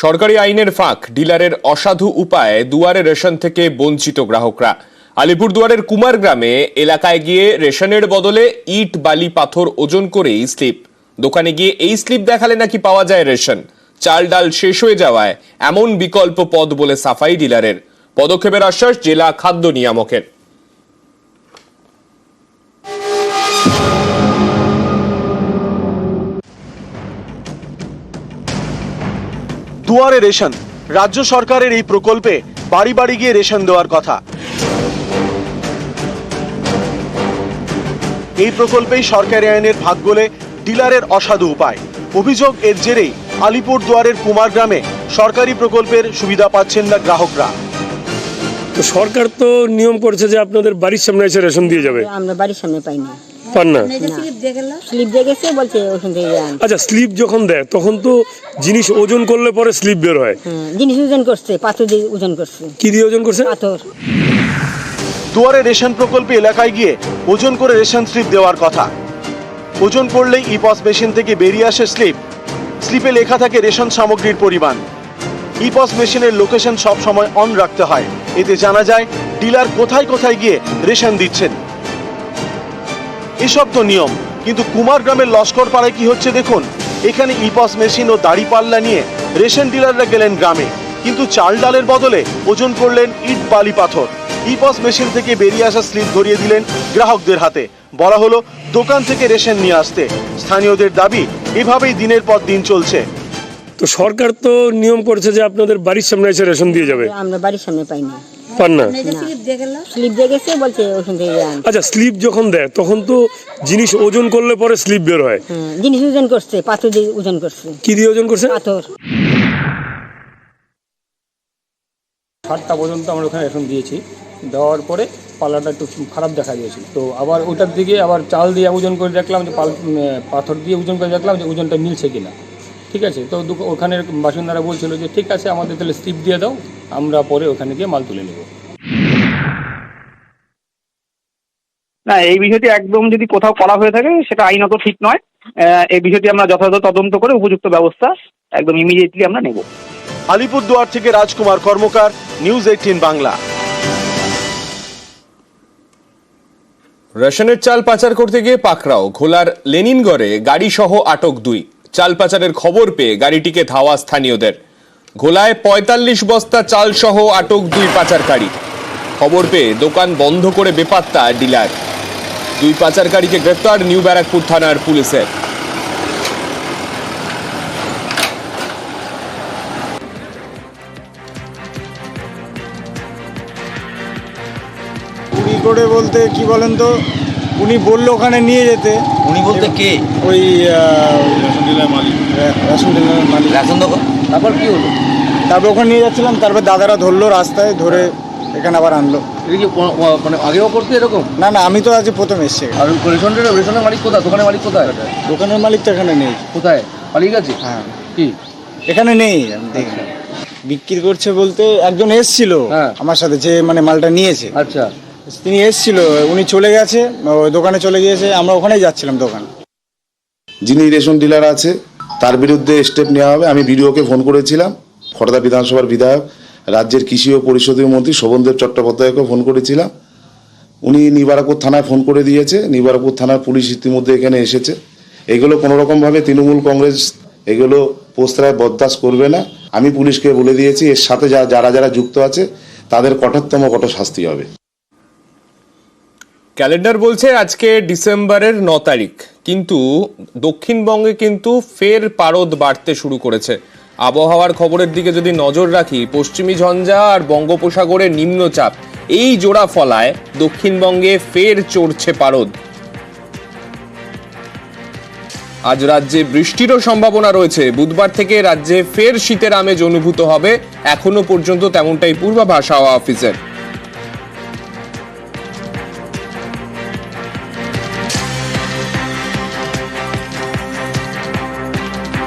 সরকারি আইনের ফাঁক, ডিলারের অসাধু উপায়ে দুয়ারে রেশন থেকে বঞ্চিত গ্রাহকরা। আলিপুরদুয়ারের কুমারগ্রামে এলাকায় গিয়ে রেশনের বদলে ইট বালি পাথর ওজন করেই স্লিপ। দোকানে গিয়ে এই স্লিপ দেখালে নাকি পাওয়া যায় রেশন। চাল ডাল শেষ হয়ে যাওয়ায় এমন বিকল্প পদ বলে সাফাই ডিলারের। পদক্ষেপের আশ্বাস জেলা খাদ্য নিয়ামকের। দুয়ারে রেশন, রাজ্য সরকারের এই প্রকল্পে বাড়ি বাড়ি গিয়ে রেশন দেওয়ার কথা। এই প্রকল্পেই সরকারি আইনের ভাগ বলে ডিলারের অসাধু উপায়। অভিযোগ, এর জেরেই আলিপুরদুয়ারের কুমারগ্রামে সরকারি প্রকল্পের সুবিধা পাচ্ছেন না গ্রাহকরা। তো সরকার তো নিয়ম করেছে যে আপনাদের বাড়ির সামনে এসে রেশন দিয়ে যাবে। আমরা বাড়ির সামনে পাই না, পান না। স্লিপ দিয়ে গেছে, বলছে ওখান থেকে যান। আচ্ছা, স্লিপ যখন দেয় তখন তো জিনিস ওজন করলে পরে স্লিপ বের হয়। জিনিস ওজন করছে, পাথর দিয়ে ওজন করছে। কি দিয়ে ওজন করছে? পাথর। দুয়ারে রেশন প্রকল্পে এলাকায় গিয়ে ওজন করে রেশন স্লিপ দেওয়ার কথা। ওজন করলেই ইপস মেশিন থেকে বেরিয়ে আসে স্লিপ। স্লিপে লেখা থাকে রেশন সামগ্রীর পরিমাণ। ইপস মেশিনের লোকেশন সব সময় অন রাখতে হয়, এতে জানা যায় ডিলার কোথায় কোথায় গিয়ে রেশন দিচ্ছেন। এসব তো নিয়ম, কিন্তু কুমারগ্রামের লস্কর পাড়ায় কি হচ্ছে দেখুন। এখানে ইপস মেশিন ও দাড়ি পাল্লা নিয়ে রেশন ডিলাররা গেলেন গ্রামে, কিন্তু চাল ডালের বদলে ওজন করলেন ইট বালি পাথর। ইপস মেশিন থেকে বেরিয়ে আসা স্লিপ ধরিয়ে দিলেন গ্রাহকদের হাতে। বলা হলো দোকান থেকে রেশন নিয়ে আসতে। স্থানীয়দের দাবি, এভাবেই দিনের পর দিন চলছে। তো সরকার তো নিয়ম করেছে যে আপনাদের বাড়ির সামনে এসে রেশন দিয়ে যাবে। আমরা বাড়ির সামনে পাই না, পান না। স্লিপ দিয়ে গেছে, বলছে ওখান থেকে যান। আচ্ছা, স্লিপ যখন দেয় তখন তো জিনিস ওজন করলে পরে স্লিপ বের হয়। জিনিস ওজন করছে, পাথর দিয়ে ওজন করছে। কি দিয়ে ওজন করছে? পাথর। 7টা পর্যন্ত আমরা ওখানে রেশন দিয়েছি। দেওয়ার পরে পাল্লাটা একটু খারাপ দেখা দিয়েছিল, তো আবার ওইটার দিকে আবার চাল দিয়ে ওজন করে দেখলাম যে পাথর দিয়ে ওজন করে দেখলাম যে ওজনটা মিলছে কিনা। ঠিক আছে, তো ওখানের বাসিন্দারা বলছিল যে ঠিক আছে, আমাদের তাহলে স্লিপ দিয়ে দাও, আমরা পরে ওখানে গিয়ে মাল তুলে নেব। না, এই বিষয়টি একদম যদি কোথাও করা হয়ে থাকে সেটা আইনত ঠিক নয়। এই বিষয়টি আমরা যথাযথ তদন্ত করে উপযুক্ত ব্যবস্থা একদম ইমিডিয়েটলি আমরা নেব। আলিপুরদুয়ার থেকে রাজকুমার কর্মকার, নিউজ 18 বাংলা। রেশনের চাল পাচার করতে গিয়ে পাকড়াও। ঘোলার লেনিনগড়ে গাড়ি সহ আটক 2। চাল পাচারের খবর পেয়ে গাড়িটিকে ধাওয়া স্থানীয়দের। ঘোলায় 45 বস্তা চাল সহ আটক 2 পাচারকারী। খবর পেয়ে দোকান বন্ধ করে বেপাত্তা ডিলার। 2 পাচারকারীকে গ্রেফতার নিউ ব্যারাকপুর থানার পুলিশের। চুরি করে বলতে কি বলেন তো, উনি বললো ওখানে নিয়ে যেতে। উনি বলতে কে? ওই রেশন ডিলার মালিক। রেশন দোকান। তারপর কি হলো? তারপর ওখানে নিয়ে যাচ্ছিলাম, তারপর দাদারা ধরলো, রাস্তায় ধরে এখানে আবার আনলো। এটা কি মানে আগেও করতে এরকম? না না, আমি তো আজ প্রথম এসছি। আর রেশনের মালিক কোথায়? দোকানের মালিক কোথায়? দোকানের মালিক তো এখানে নেই। কোথায় পালিয়ে গেছে? হ্যাঁ, কি এখানে নেই। আমি দেখি বিক্রি করছে বলতে একজন এসছিল আমার সাথে, যে মানে মালটা নিয়েছে। আচ্ছা, তিনি এসছিল, উনি চলে গেছে, ওই দোকানে চলে গিয়েছে, আমরা ওখানেই যাচ্ছিলাম দোকান। যিনি রেশন ডিলার আছে তার বিরুদ্ধে স্টেপ নেওয়া হবে। আমি বিডিওকে ফোন করেছিলাম, খড়দা বিধানসভার বিধায়ক, রাজ্যের কৃষি ও পরিষদীয় মন্ত্রী শোভনদেব চট্টোপাধ্যায়কে ফোন করেছিলাম। উনি নিবারকপুর থানায় ফোন করে দিয়েছে। নিবারকপুর থানার পুলিশ ইতিমধ্যে এখানে এসেছে। এগুলো কোনোরকমভাবে তৃণমূল কংগ্রেস এগুলো প্রশ্রয় বরদাস্ত করবে না। আমি পুলিশকে বলে দিয়েছি, এর সাথে যারা যারা যুক্ত আছে তাদের কঠোরতম কঠোর শাস্তি হবে। ক্যালেন্ডার বলছে আজকে ডিসেম্বরের 9 তারিখ, কিন্তু দক্ষিণবঙ্গে কিন্তু ফের পারদ বাড়তে শুরু করেছে। আবহাওয়ার খবরের দিকে যদি নজর রাখি, পশ্চিমী ঝঞ্ঝা আর বঙ্গোপসাগরের নিম্নচাপ এই জোড়া ফলায় দক্ষিণবঙ্গে ফের চড়ছে পারদ। আজ রাজ্যে বৃষ্টিরও সম্ভাবনা রয়েছে। বুধবার থেকে রাজ্যে ফের শীতের আমেজ অনুভূত হবে, এখনো পর্যন্ত তেমনটাই পূর্বাভাস হাওয়া অফিসের।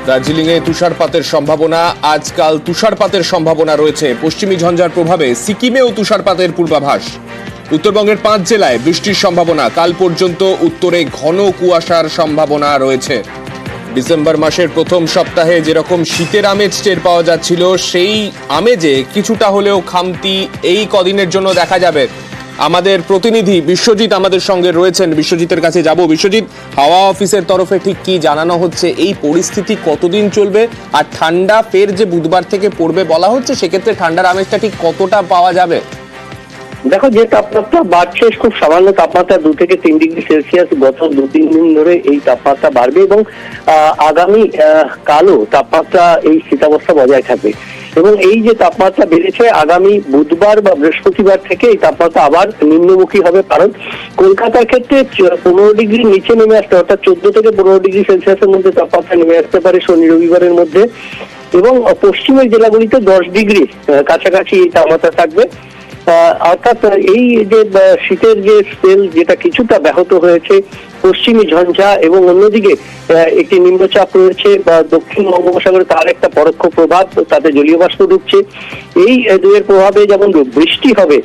দার্জিলিংয়ে তুষারপাতের সম্ভাবনা। আজকাল তুষারপাতের সম্ভাবনা রয়েছে। পশ্চিমী ঝঞ্ঝার প্রভাবে সিকিমেও তুষারপাতের পূর্বাভাস। উত্তরবঙ্গের 5 জেলায় বৃষ্টির সম্ভাবনা। কাল পর্যন্ত উত্তরে ঘন কুয়াশার সম্ভাবনা রয়েছে। ডিসেম্বর মাসের প্রথম সপ্তাহে যেরকম শীতের আমেজ টের পাওয়া যাচ্ছিল, সেই আমেজে কিছুটা হলেও খামতি এই কদিনের জন্য দেখা যাবে। আমাদের প্রতিনিধি বিশ্বজিৎ আমাদের সঙ্গে রয়েছেন, বিশ্বজিতের কাছে যাব। বিশ্বজিৎ, হাওয়া অফিসের তরফে ঠিক কি জানানো হচ্ছে, এই পরিস্থিতি কতদিন চলবে, আর ঠান্ডা ফের যে বুধবার থেকে পড়বে বলা হচ্ছে, সেক্ষেত্রে ঠান্ডার আমেজটা ঠিক কতটা পাওয়া যাবে? দেখো, যে তাপমাত্রা বাড়ছে খুব সামান্য তাপমাত্রা 2 থেকে 3 ডিগ্রি সেলসিয়াস গত 2-3 দিন ধরে এই তাপমাত্রা বাড়বে এবং আগামী কালও তাপমাত্রা এই শীতাবস্থা বজায় থাকবে। এবং এই যে তাপমাত্রা বেড়েছে, আগামী বুধবার বা বৃহস্পতিবার থেকে এই তাপমাত্রা আবার নিম্নমুখী হবে, কারণ কলকাতার ক্ষেত্রে 15 ডিগ্রি নিচে নেমে আসতে, অর্থাৎ 14 থেকে 15 ডিগ্রি সেলসিয়াসের মধ্যে তাপমাত্রা নেমে আসতে পারে শনি রবিবারের মধ্যে। এবং পশ্চিমের জেলাগুলিতে 10 ডিগ্রি কাছাকাছি এই তাপমাত্রা থাকবে। অর্থাৎ এই যে শীতের যে স্পেল, যেটা কিছুটা ব্যাহত হয়েছে, পশ্চিমী ঝঞ্ঝা এবং অন্যদিকে একটি নিম্নচাপ রয়েছে বা দক্ষিণ বঙ্গোপসাগরে, তার একটা পরোক্ষ প্রভাব, তাতে জলীয় বাষ্প ঢুকছে। এই দুয়ের প্রভাবে যেমন বৃষ্টি হবে,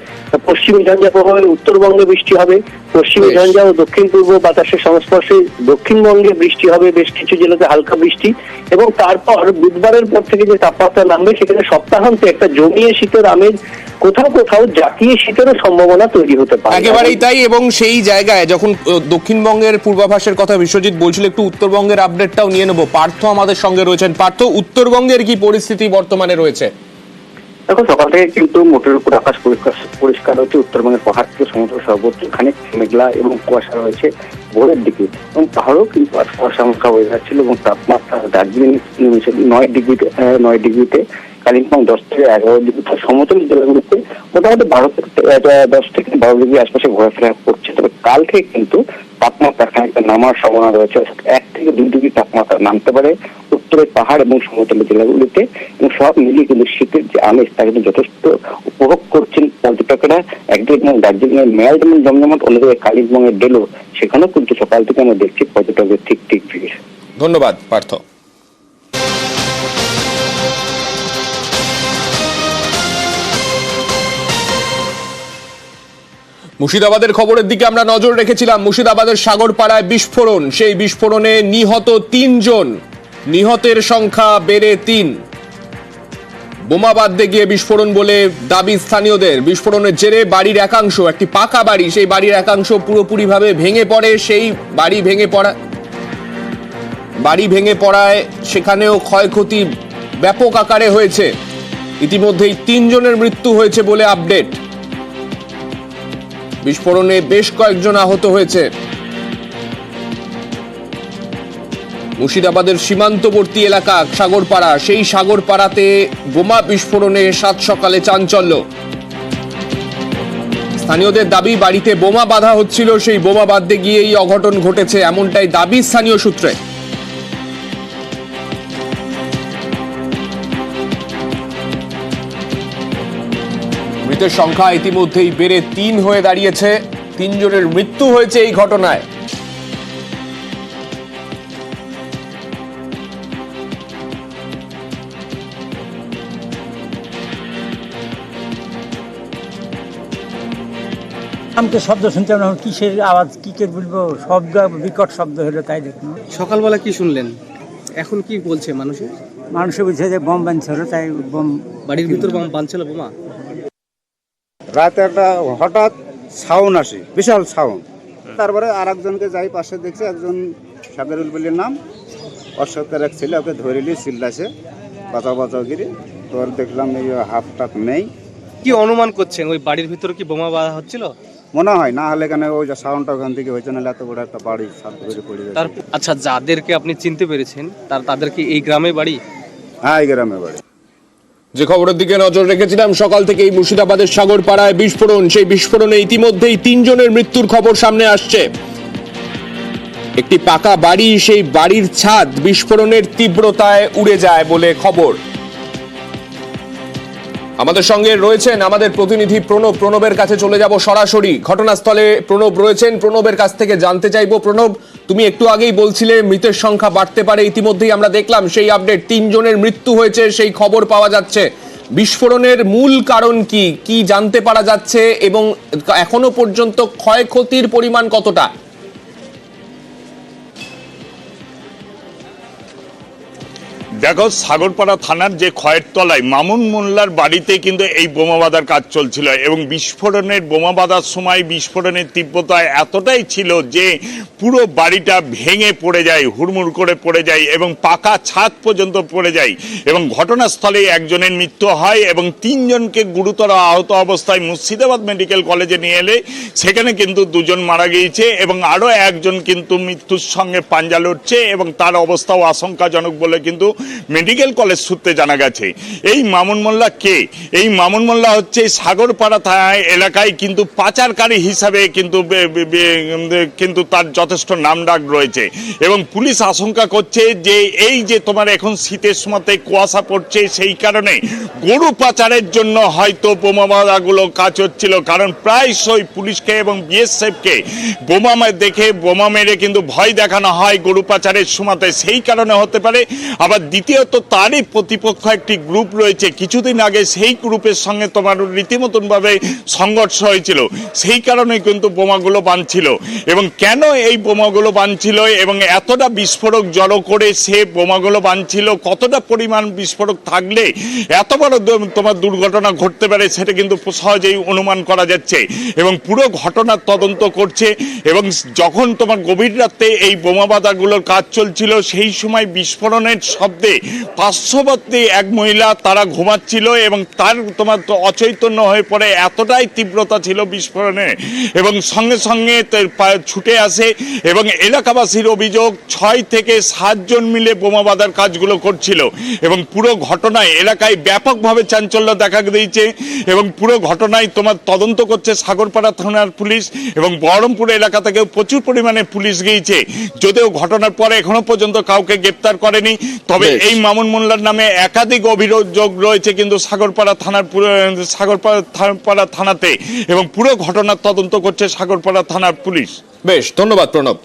পশ্চিমী ঝঞ্ঝা প্রভাবে উত্তরবঙ্গে বৃষ্টি হবে, পশ্চিমী ঝঞ্ঝা ও দক্ষিণ পূর্ব বাতাসের সংস্পর্শে দক্ষিণবঙ্গে বৃষ্টি হবে, বেশ কিছু জেলাতে হালকা বৃষ্টি। এবং তারপর বুধবারের পর থেকে যে তাপমাত্রা নামবে, সেখানে সপ্তাহান্তে একটা জমিয়ে শীতের আমেজ, কোথাও কোথাও জাতীয় শীতেরও সম্ভাবনা তৈরি হতে পারে। একেবারেই তাই। এবং সেই জায়গায় যখন দক্ষিণবঙ্গের পূর্বাভাসের কথা বিশ্বজিৎ বলছিল, একটু উত্তরবঙ্গের আপডেটটাও নিয়ে নেবো। পার্থ আমাদের সঙ্গে রয়েছেন। পার্থ, উত্তরবঙ্গের কি পরিস্থিতি বর্তমানে রয়েছে? দেখো, সকাল থেকে কিন্তু মোটের উপর আকাশ পরিষ্কার হচ্ছে। উত্তরবঙ্গের পাহাড় থেকে সমুদ্র সর্বোচ্চ খানিক মেঘলা এবং কুয়াশা রয়েছে ভোরের দিকে, এবং পাহাড়ও কিন্তু আজ কুয়াশা মাখা হয়ে যাচ্ছিল। এবং তাপমাত্রা দার্জিলিং নেমেছে 9 ডিগ্রিতে, কালিম্পং 10 থেকে 11 ডিগ্রি, সমতল জেলাগুলিতে মোটামুটি 10 থেকে 12 ডিগ্রি আশপাশে ঘোরাফেরা করছে। তবে কাল থেকে কিন্তু তাপমাত্রা খানিকটা নামার সম্ভাবনা রয়েছে, 1 থেকে 2 ডিগ্রি তাপমাত্রা নামতে পারে উত্তরের পাহাড় এবং সমতল জেলাগুলিতে। এবং সব মিলিয়ে কিন্তু শীতের যে আমেজ, তা কিন্তু যথেষ্ট উপভোগ করছেন পর্যটকেরা। একদিকে দার্জিলিং এর মেয়াল যেমন জমজমাট, অন্যদিকে কালিম্পং এর ডেলো, সেখানেও কিন্তু সকাল থেকে আমরা দেখছি পর্যটকের ঠিক ভিড়। ধন্যবাদ পার্থ। মুর্শিদাবাদের খবরের দিকে আমরা নজর রেখেছিলাম। মুর্শিদাবাদের সাগরপাড়ায় বিস্ফোরণ, সেই বিস্ফোরণে নিহত 3 জন, নিহতের সংখ্যা বেড়ে 3। বোমা বাঁধতে গিয়ে বিস্ফোরণ বলে দাবি স্থানীয়দের। বিস্ফোরণের জেরে বাড়ির একাংশ, একটি পাকা বাড়ি, সেই বাড়ির একাংশ পুরোপুরিভাবে ভেঙে পড়ে। সেই বাড়ি ভেঙে পড়ায় সেখানেও ক্ষয়ক্ষতি ব্যাপক আকারে হয়েছে। ইতিমধ্যেই 3 জনের মৃত্যু হয়েছে বলে আপডেট। বিস্ফোরণে বেশ কয়েকজন আহত হয়েছে। মুর্শিদাবাদের সীমান্তবর্তী এলাকা সাগরপাড়া, সেই সাগরপাড়াতে বোমা বিস্ফোরণে সাত সকালে চাঞ্চল্য। স্থানীয়দের দাবি, বাড়িতে বোমা বাঁধা হচ্ছিল, সেই বোমা বাঁধতে গিয়েই অঘটন ঘটেছে, এমনটাই দাবি স্থানীয় সূত্রে। মৃতের সংখ্যা ইতিমধ্যেই বেড়ে 3 হয়ে দাঁড়িয়েছে। 3 জনের মৃত্যু হয়েছে এই ঘটনায়। আমি তো শব্দ শুনতাম না, কিসের আওয়াজ, কি কে বলবো, শব্দ, বিকট শব্দ হলো, তাই দেখুন। সকালবেলা কি শুনলেন? এখন কি বলছে মানুষে বলছে যে বোম বানছিল, তাই বোম, বাড়ির ভিতর বোম বানছিল বোমা। রাতে একটা হঠাৎ সাউন্ড আসে, বিশাল সাউন্ড। তারপরে আর একজনকে যাই পাশে দেখছে, একজন সাগরুল বলির নাম, ওর সাথে এক ছেলে, ওকে ধরে নিয়ে চিল্লাছে বাঁচাও গিরি। তোর দেখলাম এই হাফ টাক নেই। কি অনুমান করছেন, ওই বাড়ির ভিতরে কি বোমা বাঁধা হচ্ছিল? মনে হয় না, হলে কেন ওই যে সাউন্ডটা ওখান থেকে হয়েছে, না এত বড় একটা বাড়ি সাথে করে পড়ে যায়। আচ্ছা, যাদেরকে আপনি চিনতে পেরেছেন তাদের কি এই গ্রামে বাড়ি? হ্যাঁ, এই গ্রামে বাড়ি। যে খবরের দিকে নজর রেখেছিলাম সকাল থেকেই, মুর্শিদাবাদের সাগরপাড়ায় বিস্ফোরণ, সেই বিস্ফোরণে ইতিমধ্যেই 3 জনের মৃত্যুর খবর সামনে আসছে। একটি পাকা বাড়ি, সেই বাড়ির ছাদ বিস্ফোরণের তীব্রতায় উড়ে যায় বলে খবর। আমাদের সঙ্গে রয়েছেন আমাদের প্রতিনিধি প্রণবের কাছে চলে যাব সরাসরি। ঘটনাস্থলে প্রণব রয়েছেন, প্রণবের কাছ থেকে জানতে চাইবো। প্রণব, তুমি একটু আগেই বলছিলে মৃতের সংখ্যা বাড়তে পারে, ইতিমধ্যেই আমরা দেখলাম সেই আপডেট, 3 জনের মৃত্যু হয়েছে সেই খবর পাওয়া যাচ্ছে। বিস্ফোরণের মূল কারণ কি জানতে পারা যাচ্ছে, এবং এখনো পর্যন্ত ক্ষয়ক্ষতির পরিমাণ কতটা? দেখো, সাগরপাড়া থানার যে খয়ের তলায় মামুন মোল্লার বাড়িতে কিন্তু এই বোমা বাঁধার কাজ চলছিল এবং বিস্ফোরণের বোমা বাঁধার সময় বিস্ফোরণের তীব্রতা এতটাই ছিল যে পুরো বাড়িটা ভেঙে পড়ে যায়, হুড়মুড় করে পড়ে যায় এবং পাকা ছাদ পর্যন্ত পড়ে যায় এবং ঘটনাস্থলে একজনের মৃত্যু হয় এবং 3 জনকে গুরুতর আহত অবস্থায় মুর্শিদাবাদ মেডিকেল কলেজে নিয়ে এলে সেখানে কিন্তু 2 জন মারা গিয়েছে এবং আরও একজন কিন্তু মৃত্যুর সঙ্গে পাঞ্জা লড়ছে এবং তার অবস্থাও আশঙ্কাজনক বলে কিন্তু মেডিকেল কলেজ সূত্রে জানা গেছে। এই মামুন মোল্লা কে? এই মামুন মোল্লা হচ্ছে সাগরপাড়া এলাকায় কিন্তু পাচারকারী হিসাবে কিন্তু তার যথেষ্ট নামডাক রয়েছে এবং পুলিশ আশঙ্কা করছে যে এই যে তোমার এখন শীতের সময়তে কুয়াশা পড়ছে সেই কারণে গরু পাচারের জন্য হয়তো বোমা বাঁধাগুলো কাজ হচ্ছিল, কারণ প্রায়শই পুলিশকে এবং বিএসএফকে বোমা দেখে বোমা মেরে কিন্তু ভয় দেখানো হয় গরু পাচারের সময়তে, সেই কারণে হতে পারে। আবার দ্বিতীয়ত তারই প্রতিপক্ষ একটি গ্রুপ রয়েছে, কিছুদিন আগে সেই গ্রুপের সঙ্গে তোমার রীতিমতনভাবে সংঘর্ষ হয়েছিল, সেই কারণে কিন্তু বোমাগুলো বাঁধছিল এবং কেন এই বোমাগুলো বাঁধছিল এবং এতটা বিস্ফোরক জড়ো করে সে বোমাগুলো বাঁধছিল, কতটা পরিমাণ বিস্ফোরক থাকলে এত বড় তোমার দুর্ঘটনা ঘটতে পারে সেটা কিন্তু সহজেই অনুমান করা যাচ্ছে এবং পুরো ঘটনার তদন্ত করছে। এবং যখন তোমার গভীর রাতে এই বোমা বাঁধাগুলোর কাজ চলছিল সেই সময় বিস্ফোরণের শব্দে পার্শ্ববর্তী এক মহিলা তারা ঘুমাচ্ছিল এবং তার তোমার অচৈতন্য হয়ে পড়ে, এতটাই তীব্রতা ছিল বিস্ফোরণে এবং সঙ্গে সঙ্গে ছুটে আসে এবং এলাকাবাসীর অভিযোগ 6 থেকে 7 জন মিলে বোমা বাঁধার কাজগুলো করছিল এবং পুরো ঘটনায় এলাকায় ব্যাপকভাবে চাঞ্চল্য দেখা দিয়েছে এবং পুরো ঘটনায় তোমার তদন্ত করছে সাগরপাড়া থানার পুলিশ এবং বহরমপুর এলাকা থেকে প্রচুর পরিমাণে পুলিশ গিয়েছে, যদিও ঘটনার পরে এখনো পর্যন্ত কাউকে গ্রেপ্তার করেনি। তবে এই মামুন মোল্লার নামে একাধিক অভিযোগ রয়েছে কিন্তু সাগরপাড়া থানাতে এবং পুরো ঘটনার তদন্ত করছে সাগরপাড়া থানার পুলিশ। বেশ, ধন্যবাদ প্রণব।